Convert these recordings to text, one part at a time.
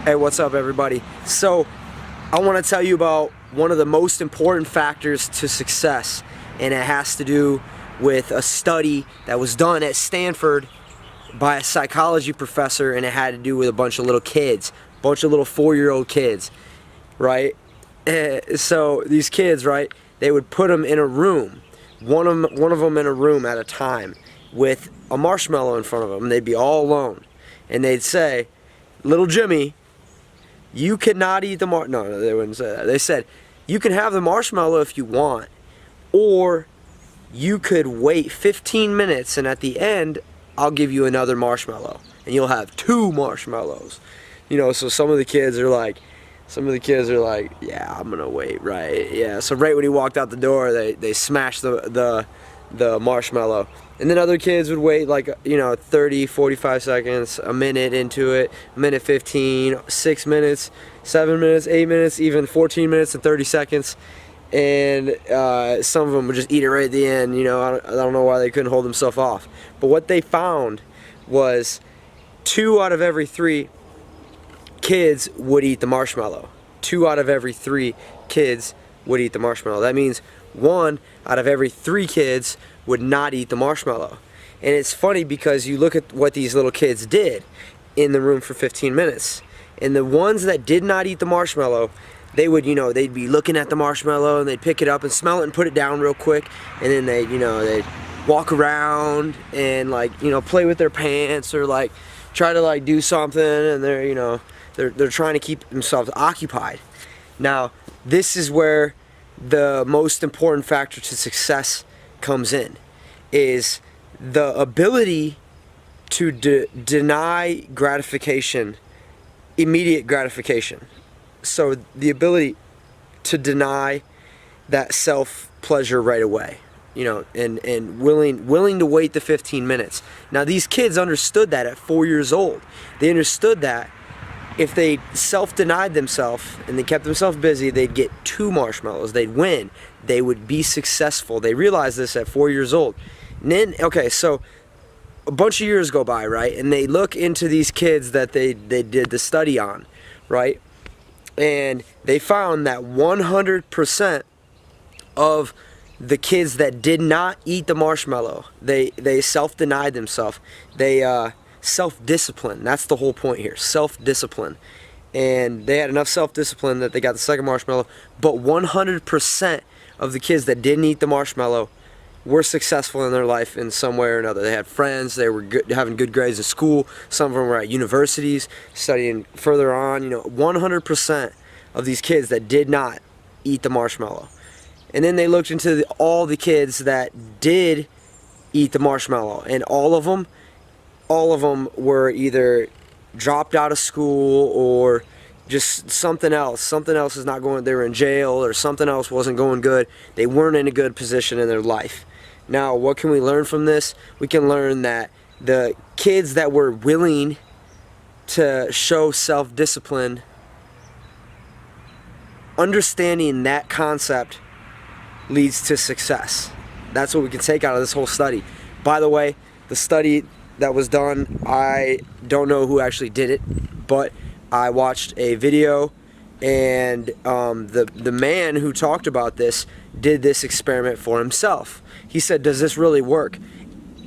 Hey, what's up everybody? So I want to tell you about one of the most important factors to success, and it has to do with a study that was done at Stanford by a psychology professor, and it had to do with a bunch of little kids, a bunch of little 4-year-old kids, right? So these kids, right, they would put them in a room, one of them in a room at a time with a marshmallow in front of them. They'd be all alone, and they'd say, "Little Jimmy, you cannot eat the no, they wouldn't say that. They said, you can have the marshmallow if you want, or you could wait 15 minutes and at the end, I'll give you another marshmallow and you'll have 2 marshmallows." You know, so some of the kids are like, yeah, I'm gonna wait, right? Yeah, so right when he walked out the door, they smashed the marshmallow. And then other kids would wait, like, 30, 45 seconds, a minute into it, a minute 15, 6 minutes, 7 minutes, 8 minutes, even 14 minutes and 30 seconds. And some of them would just eat it right at the end. I don't know why they couldn't hold themselves off. But what they found was 2 out of every 3 kids would eat the marshmallow. 2 out of every 3 kids would eat the marshmallow. That means 1 out of every 3 kids would not eat the marshmallow. And it's funny because you look at what these little kids did in the room for 15 minutes. And the ones that did not eat the marshmallow, they would, they'd be looking at the marshmallow and they'd pick it up and smell it and put it down real quick. And then they'd walk around and play with their pants or try to do something, and they're trying to keep themselves occupied. Now, this is where the most important factor to success comes in, is the ability to deny gratification, immediate gratification. So the ability to deny that self-pleasure right away, and willing to wait the 15 minutes. Now, these kids understood that at 4 years old. They understood that if they self-denied themselves and they kept themselves busy, they'd get 2 marshmallows, they'd win, they would be successful. They realized this at 4 years old. And then, okay, so a bunch of years go by, right? And they look into these kids that they did the study on, right? And they found that 100% of the kids that did not eat the marshmallow, they self-denied themselves. They self-discipline. That's the whole point here, self-discipline. And they had enough self-discipline that they got the second marshmallow, but 100% of the kids that didn't eat the marshmallow were successful in their life in some way or another. They had friends, they were having good grades at school, some of them were at universities, studying further on. 100% of these kids that did not eat the marshmallow. And then they looked into all the kids that did eat the marshmallow, and all of them were either dropped out of school or just something else is not going, they were in jail or something else wasn't going good. They weren't in a good position in their life. Now, what can we learn from this? We can learn that the kids that were willing to show self-discipline, understanding that concept leads to success. That's what we can take out of this whole study. By the way, the study that was done, I don't know who actually did it, but I watched a video, and the man who talked about this did this experiment for himself. He said, "Does this really work?"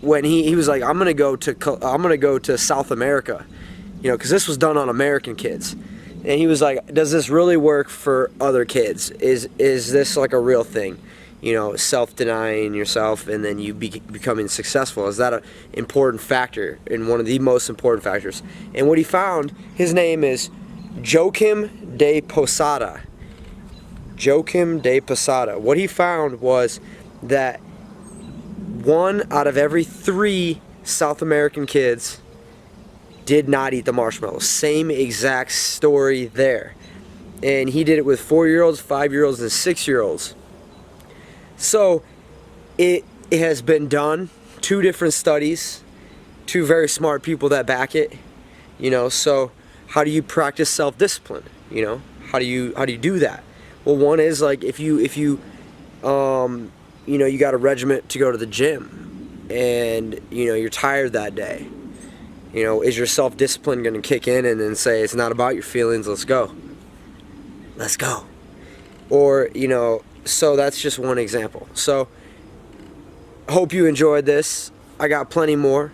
When he was like, I'm gonna go to South America, because this was done on American kids, and he was like, "Does this really work for other kids? Is this like a real thing? Self-denying yourself and then you becoming successful. Is that an important factor, and one of the most important factors?" And what he found, his name is Joaquim de Posada. Joaquim de Posada. What he found was that 1 out of every 3 South American kids did not eat the marshmallow. Same exact story there. And he did it with 4-year-olds, 5-year-olds, and 6-year-olds. So it has been done, 2 different studies, 2 very smart people that back it. So how do you practice self-discipline? How do you do that? Well, one is if you got a regiment to go to the gym, and you're tired that day, You know, is your self-discipline going to kick in and then say, it's not about your feelings, let's go. Let's go. Or, you know, so that's just one example. So, hope you enjoyed this. I got plenty more.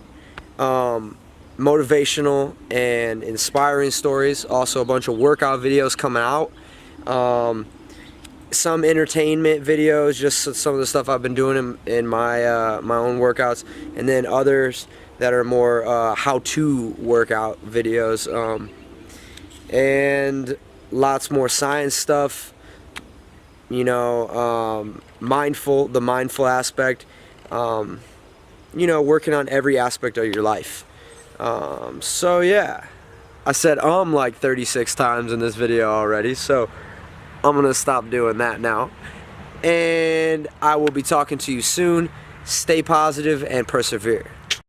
Motivational and inspiring stories. Also a bunch of workout videos coming out. Some entertainment videos, just some of the stuff I've been doing in my my own workouts, and then others that are more how-to workout videos, and lots more science stuff. You know, the mindful aspect. You know, working on every aspect of your life. So yeah, I said like 36 times in this video already, so I'm gonna stop doing that now, and I will be talking to you soon. Stay positive and persevere.